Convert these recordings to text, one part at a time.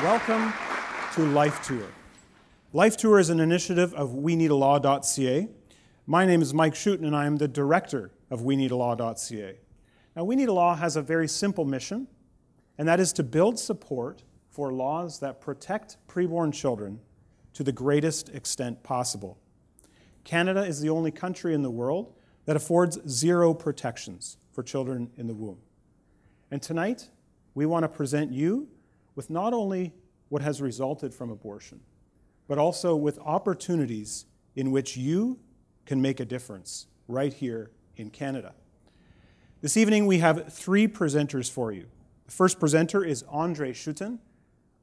Welcome to lifeTOUR. lifeTOUR is an initiative of WeNeedaLAW.ca. My name is Mike Schutten, and I am the director of WeNeedaLAW.ca. Now, We Need a Law has a very simple mission, and that is to build support for laws that protect preborn children to the greatest extent possible. Canada is the only country in the world that affords zero protections for children in the womb. And tonight, we want to present you with not only what has resulted from abortion, but also with opportunities in which you can make a difference right here in Canada. This evening, we have three presenters for you. The first presenter is André Schutten.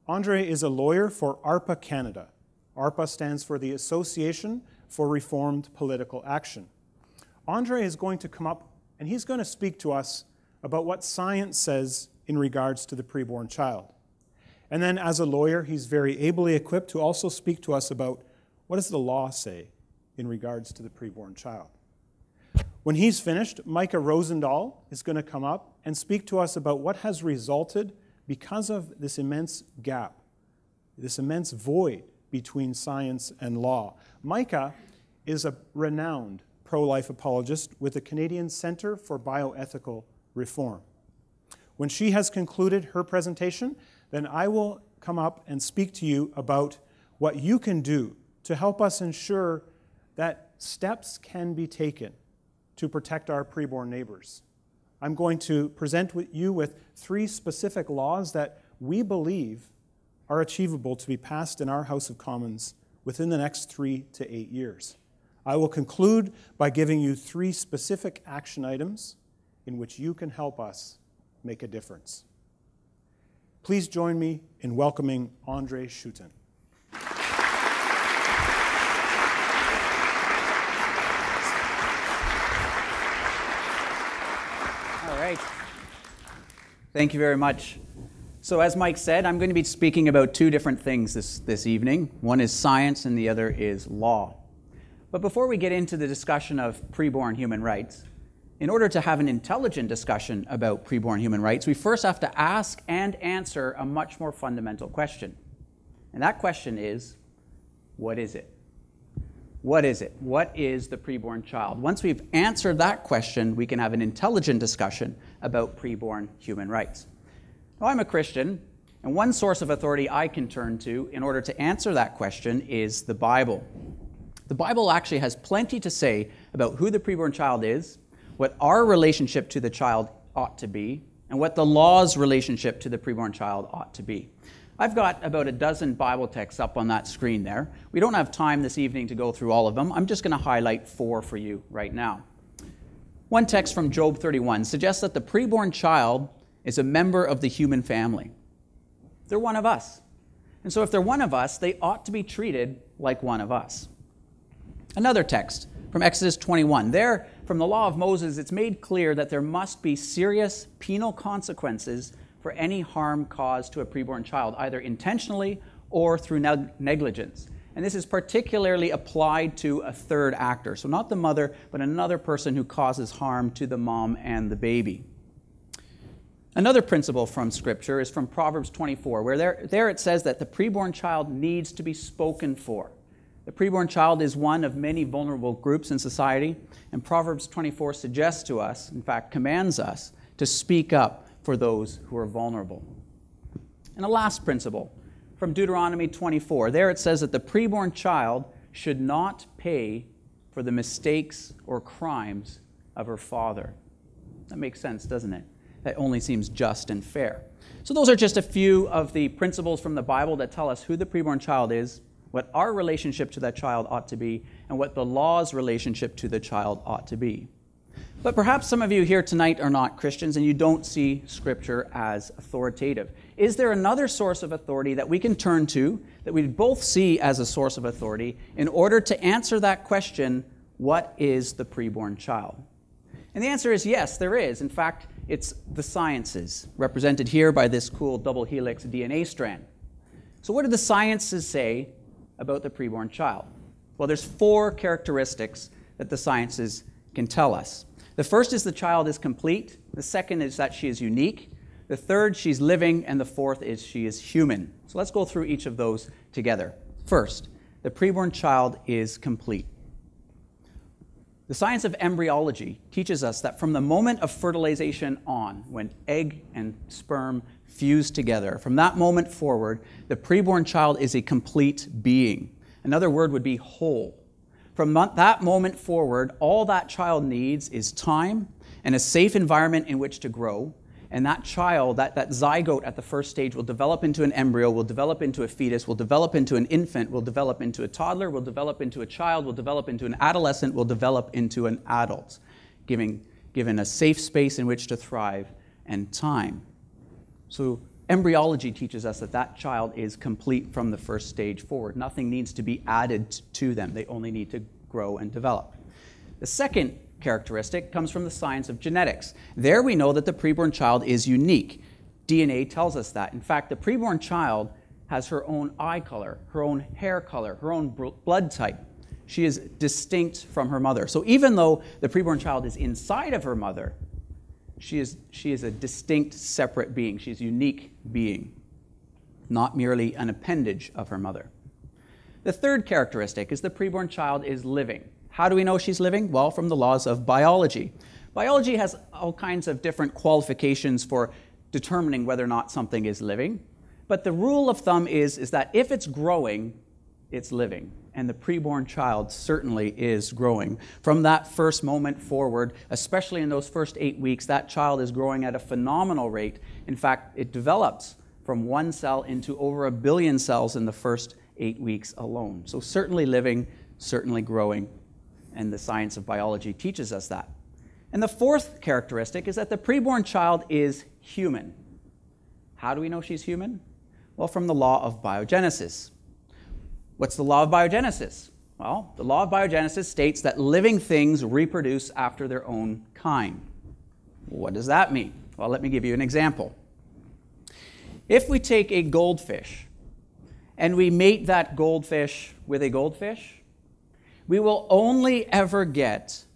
André is a lawyer for ARPA Canada. ARPA stands for the Association for Reformed Political Action. André is going to come up and he's going to speak to us about what science says in regards to the preborn child. And then as a lawyer, he's very ably equipped to also speak to us about what does the law say in regards to the preborn child. When he's finished, Micah Rosendahl is going to come up and speak to us about what has resulted because of this immense gap, this immense void between science and law. Micah is a renowned pro-life apologist with the Canadian Centre for Bioethical Reform. When she has concluded her presentation, then I will come up and speak to you about what you can do to help us ensure that steps can be taken to protect our preborn neighbors. I'm going to present you with three specific laws that we believe are achievable to be passed in our House of Commons within the next 3 to 8 years. I will conclude by giving you three specific action items in which you can help us make a difference. Please join me in welcoming André Schutten. All right. Thank you very much. So as Mike said, I'm going to be speaking about two different things this evening. One is science and the other is law. But before we get into the discussion of preborn human rights, in order to have an intelligent discussion about preborn human rights, we first have to ask and answer a much more fundamental question. And that question is, what is it? What is it? What is the preborn child? Once we've answered that question, we can have an intelligent discussion about preborn human rights. Now, I'm a Christian, and one source of authority I can turn to in order to answer that question is the Bible. The Bible actually has plenty to say about who the preborn child is, what our relationship to the child ought to be, and what the law's relationship to the preborn child ought to be. I've got about a dozen Bible texts up on that screen there. We don't have time this evening to go through all of them. I'm just going to highlight 4 for you right now. One text from Job 31 suggests that the preborn child is a member of the human family. They're one of us. And so if they're one of us, they ought to be treated like one of us. Another text from Exodus 21. There, from the law of Moses, it's made clear that there must be serious penal consequences for any harm caused to a preborn child, either intentionally or through negligence. And this is particularly applied to a third actor. So not the mother, but another person who causes harm to the mom and the baby. Another principle from Scripture is from Proverbs 24, where there it says that the preborn child needs to be spoken for. The preborn child is one of many vulnerable groups in society, and Proverbs 24 suggests to us, in fact commands us, to speak up for those who are vulnerable. And a last principle from Deuteronomy 24. There it says that the preborn child should not pay for the mistakes or crimes of her father. That makes sense, doesn't it? That only seems just and fair. So those are just a few of the principles from the Bible that tell us who the preborn child is, what our relationship to that child ought to be, and what the law's relationship to the child ought to be. But perhaps some of you here tonight are not Christians and you don't see Scripture as authoritative. Is there another source of authority that we can turn to, that we both see as a source of authority, in order to answer that question, what is the preborn child? And the answer is yes, there is. In fact, it's the sciences, represented here by this cool double helix DNA strand. So what do the sciences say about the preborn child? Well, there's 4 characteristics that the sciences can tell us. The first is the child is complete. The second is that she is unique. The third, she's living, and the fourth is she is human. So let's go through each of those together. First, the preborn child is complete. The science of embryology teaches us that from the moment of fertilization on, when egg and sperm fuse together, from that moment forward, the preborn child is a complete being. Another word would be whole. From that moment forward, all that child needs is time and a safe environment in which to grow. And that child, that zygote at the first stage, will develop into an embryo, will develop into a fetus, will develop into an infant, will develop into a toddler, will develop into a child, will develop into an adolescent, will develop into an adult, given a safe space in which to thrive and time. So embryology teaches us that that child is complete from the first stage forward. Nothing needs to be added to them. They only need to grow and develop. The second characteristic comes from the science of genetics. There we know that the preborn child is unique. DNA tells us that. In fact, the preborn child has her own eye color, her own hair color, her own blood type. She is distinct from her mother. So even though the preborn child is inside of her mother, she is a distinct, separate being. She's a unique being, not merely an appendage of her mother. The third characteristic is the preborn child is living. How do we know she's living? Well, from the laws of biology. Biology has all kinds of different qualifications for determining whether or not something is living. But the rule of thumb is that if it's growing, it's living. And the preborn child certainly is growing. From that first moment forward, especially in those first 8 weeks, that child is growing at a phenomenal rate. In fact, it develops from 1 cell into over 1 billion cells in the first 8 weeks alone. So certainly living, certainly growing. And the science of biology teaches us that. And the fourth characteristic is that the preborn child is human. How do we know she's human? Well, from the law of biogenesis. What's the law of biogenesis? Well, the law of biogenesis states that living things reproduce after their own kind. What does that mean? Well, let me give you an example. If we take a goldfish and we mate that goldfish with a goldfish, we will only ever get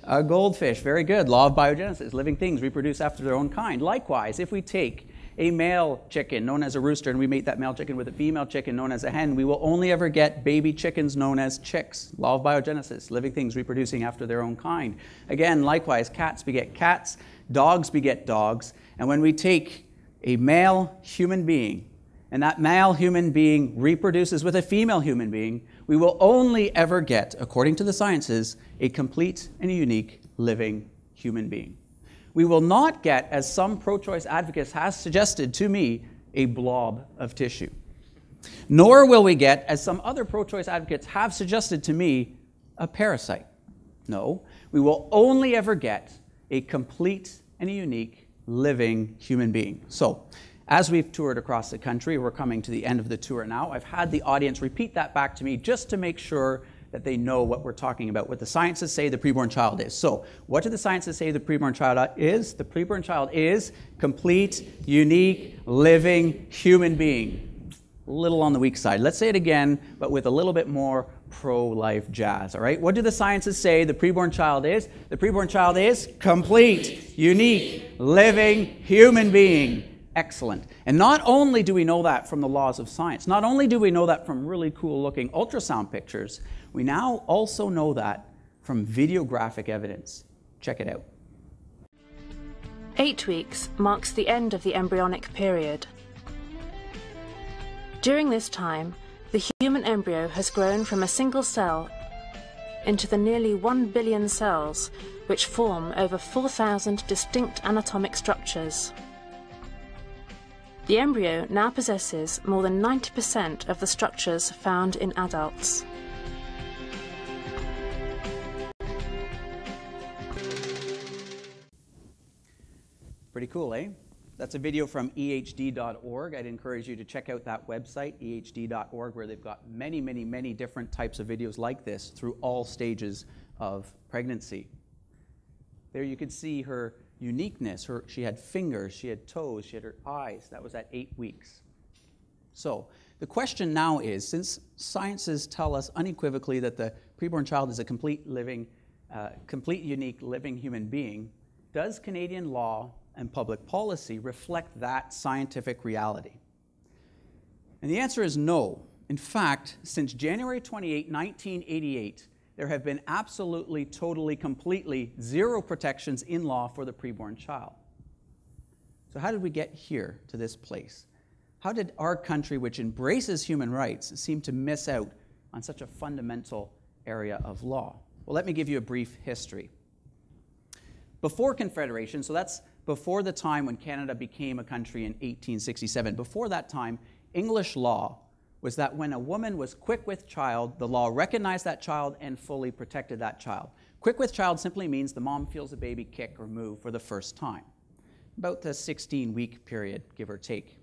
a goldfish. Very good. Law of biogenesis. Living things reproduce after their own kind. Likewise, if we take a male chicken known as a rooster and we mate that male chicken with a female chicken known as a hen, we will only ever get baby chickens known as chicks. Law of biogenesis. Living things reproducing after their own kind. Again, likewise, cats beget cats, dogs beget dogs. And when we take a male human being and that male human being reproduces with a female human being, we will only ever get, according to the sciences, a complete and a unique living human being. We will not get, as some pro-choice advocates have suggested to me, a blob of tissue. Nor will we get, as some other pro-choice advocates have suggested to me, a parasite. No, we will only ever get a complete and a unique living human being. So, as we've toured across the country, we're coming to the end of the tour now. I've had the audience repeat that back to me just to make sure that they know what we're talking about, what the sciences say the preborn child is. So, what do the sciences say the preborn child is? The preborn child is complete, unique, living human being. A little on the weak side. Let's say it again, but with a little bit more pro-life jazz, all right? What do the sciences say the preborn child is? The preborn child is complete, unique, living human being. Excellent. And not only do we know that from the laws of science, not only do we know that from really cool looking ultrasound pictures, we now also know that from videographic evidence. Check it out. 8 weeks marks the end of the embryonic period. During this time, the human embryo has grown from a single cell into the nearly 1 billion cells, which form over 4,000 distinct anatomic structures. The embryo now possesses more than 90% of the structures found in adults. Pretty cool, eh? That's a video from ehd.org. I'd encourage you to check out that website, ehd.org, where they've got many, many, many different types of videos like this through all stages of pregnancy. There you could see her uniqueness. She had fingers, she had toes, she had her eyes. That was at 8 weeks. So the question now is, since sciences tell us unequivocally that the preborn child is a complete, unique, living human being, does Canadian law and public policy reflect that scientific reality? And the answer is no. In fact, since January 28, 1988, there have been absolutely, totally, completely zero protections in law for the preborn child. So how did we get here to this place? How did our country, which embraces human rights, seem to miss out on such a fundamental area of law? Well, let me give you a brief history. Before Confederation, so that's before the time when Canada became a country in 1867, before that time, English law was that when a woman was quick with child, the law recognized that child and fully protected that child. Quick with child simply means the mom feels a baby kick or move for the first time. About the 16-week period, give or take.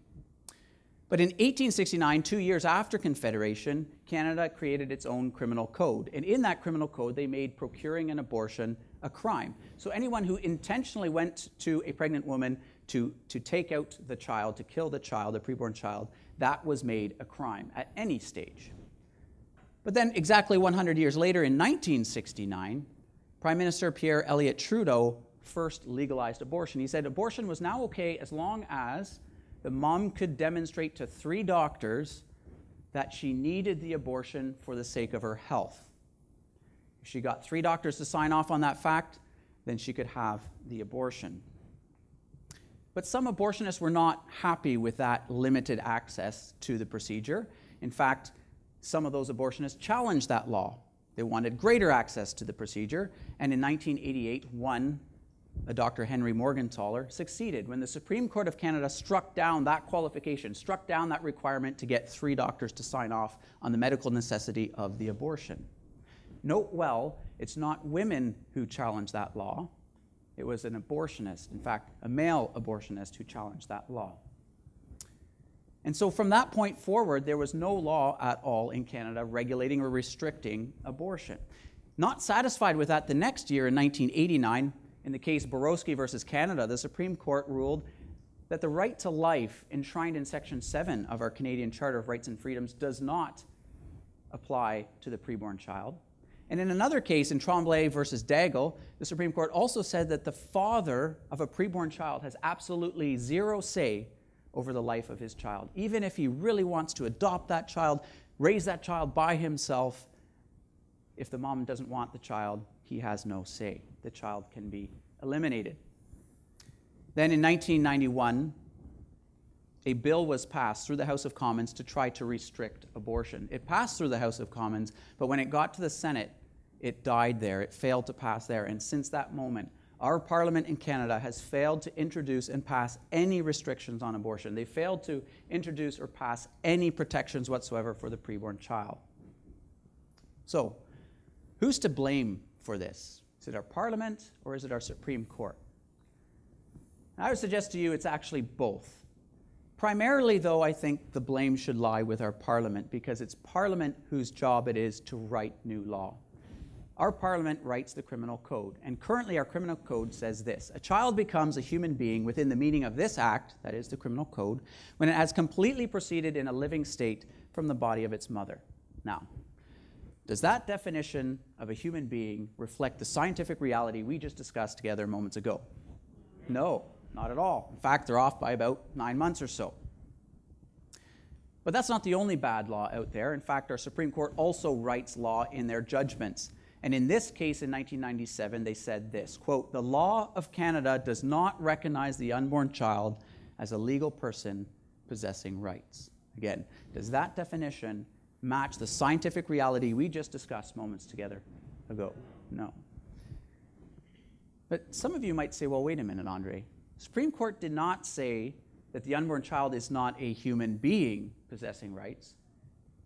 But in 1869, 2 years after Confederation, Canada created its own criminal code. And in that criminal code, they made procuring an abortion a crime. So anyone who intentionally went to a pregnant woman to take out the child, to kill the child, the preborn child, that was made a crime at any stage. But then exactly 100 years later, in 1969, Prime Minister Pierre Elliott Trudeau first legalized abortion. He said abortion was now okay as long as the mom could demonstrate to 3 doctors that she needed the abortion for the sake of her health. If she got 3 doctors to sign off on that fact, then she could have the abortion. But some abortionists were not happy with that limited access to the procedure. In fact, some of those abortionists challenged that law. They wanted greater access to the procedure, and in 1988, Dr. Henry Morgentaler succeeded when the Supreme Court of Canada struck down that qualification, struck down that requirement to get 3 doctors to sign off on the medical necessity of the abortion. Note well, it's not women who challenged that law. It was an abortionist, in fact, a male abortionist who challenged that law. And so from that point forward, there was no law at all in Canada regulating or restricting abortion. Not satisfied with that, the next year in 1989, in the case Borowski versus Canada, the Supreme Court ruled that the right to life enshrined in Section 7 of our Canadian Charter of Rights and Freedoms does not apply to the preborn child. And in another case, in Tremblay versus Daigle, the Supreme Court also said that the father of a preborn child has absolutely zero say over the life of his child. Even if he really wants to adopt that child, raise that child by himself, if the mom doesn't want the child, he has no say. The child can be eliminated. Then in 1991, a bill was passed through the House of Commons to try to restrict abortion. It passed through the House of Commons, but when it got to the Senate, it died there. It failed to pass there. And since that moment, our Parliament in Canada has failed to introduce and pass any restrictions on abortion. They failed to introduce or pass any protections whatsoever for the preborn child. So, who's to blame for this? Is it our Parliament or is it our Supreme Court? I would suggest to you it's actually both. Primarily, though, I think the blame should lie with our Parliament because it's Parliament whose job it is to write new law. Our Parliament writes the criminal code, and currently our criminal code says this: a child becomes a human being within the meaning of this act, that is the criminal code, when it has completely proceeded in a living state from the body of its mother. Now, does that definition of a human being reflect the scientific reality we just discussed together moments ago? No, not at all. In fact, they're off by about 9 months or so. But that's not the only bad law out there. In fact, our Supreme Court also writes law in their judgments. And in this case, in 1997, they said this, quote, "The law of Canada does not recognize the unborn child as a legal person possessing rights." Again, does that definition match the scientific reality we just discussed moments together ago? No. But some of you might say, well, wait a minute, Andre. The Supreme Court did not say that the unborn child is not a human being possessing rights.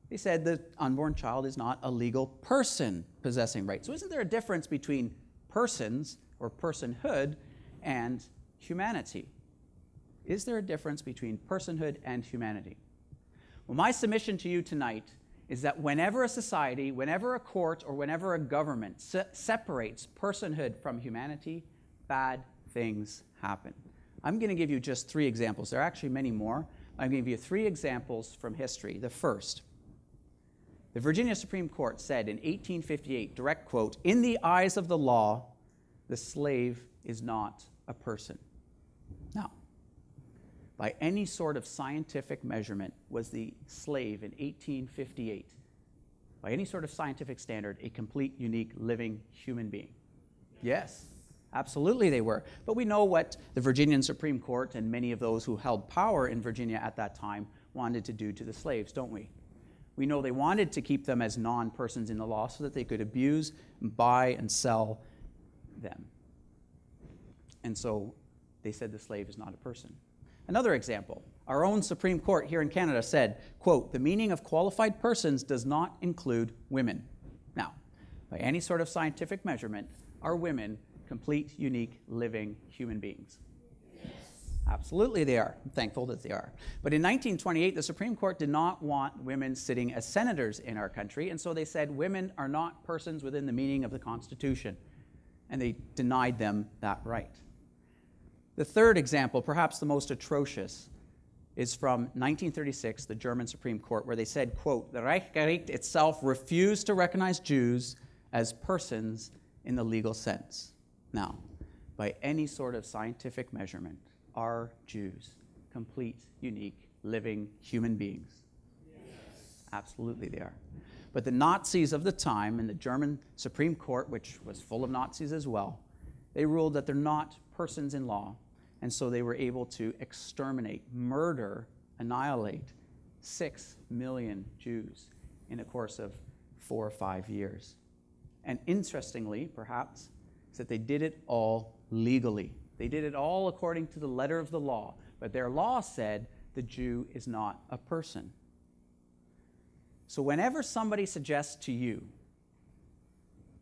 They said the unborn child is not a legal person possessing rights. So isn't there a difference between persons or personhood and humanity? Is there a difference between personhood and humanity? Well, my submission to you tonight is that whenever a society, whenever a court, or whenever a government separates personhood from humanity, bad things happen. I'm going to give you just 3 examples. There are actually many more. I'm going to give you 3 examples from history. The first, the Virginia Supreme Court said in 1858, direct quote, "In the eyes of the law, the slave is not a person. Now, by any sort of scientific measurement, was the slave in 1858, by any sort of scientific standard, a complete, unique, living human being? Yes, absolutely they were. But we know what the Virginian Supreme Court and many of those who held power in Virginia at that time wanted to do to the slaves, don't we? We know they wanted to keep them as non-persons in the law so that they could abuse, buy, and sell them. And so they said the slave is not a person. Another example, our own Supreme Court here in Canada said, quote, the meaning of qualified persons does not include women. Now, by any sort of scientific measurement, are women complete, unique, living human beings? Yes. Absolutely they are. I'm thankful that they are. But in 1928, the Supreme Court did not want women sitting as senators in our country, and so they said women are not persons within the meaning of the Constitution, and they denied them that right. The third example, perhaps the most atrocious, is from 1936, the German Supreme Court, where they said, quote, the Reichsgericht itself refused to recognize Jews as persons in the legal sense. Now, by any sort of scientific measurement, are Jews complete, unique, living human beings? Yes. Absolutely they are. But the Nazis of the time, and the German Supreme Court, which was full of Nazis as well, they ruled that they're not persons in law, and so they were able to exterminate, murder, annihilate 6 million Jews in a course of 4 or 5 years. And interestingly, perhaps, is that they did it all legally. They did it all according to the letter of the law, but their law said the Jew is not a person. So whenever somebody suggests to you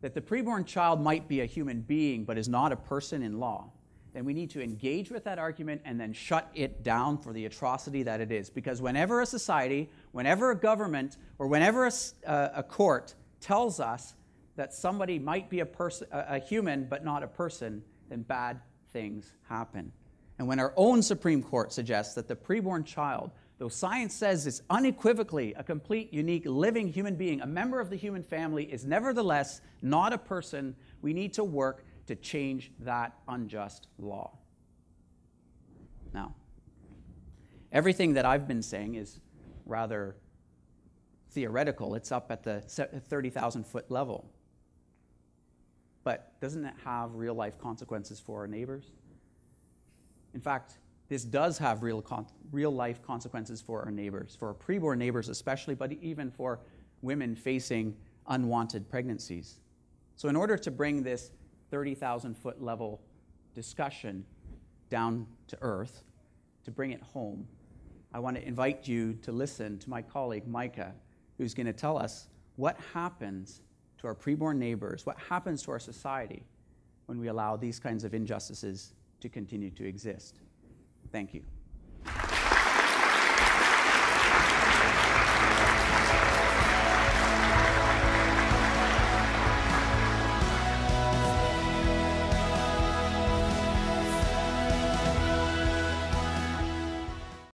that the preborn child might be a human being but is not a person in law, then we need to engage with that argument and then shut it down for the atrocity that it is. Because whenever a society, whenever a government, or whenever a court tells us that somebody might be a human but not a person, then bad things happen. And when our own Supreme Court suggests that the preborn child, though science says it's unequivocally a complete, unique, living human being, a member of the human family, is nevertheless not a person, we need to work to change that unjust law. Now, everything that I've been saying is rather theoretical. It's up at the 30,000-foot level. But doesn't it have real-life consequences for our neighbors? In fact, this does have real-life consequences for our neighbors, for our preborn neighbors especially, but even for women facing unwanted pregnancies. So in order to bring this 30,000-foot level discussion down to earth, to bring it home, I want to invite you to listen to my colleague, Micah, who's going to tell us what happens to our preborn neighbors, what happens to our society when we allow these kinds of injustices to continue to exist. Thank you.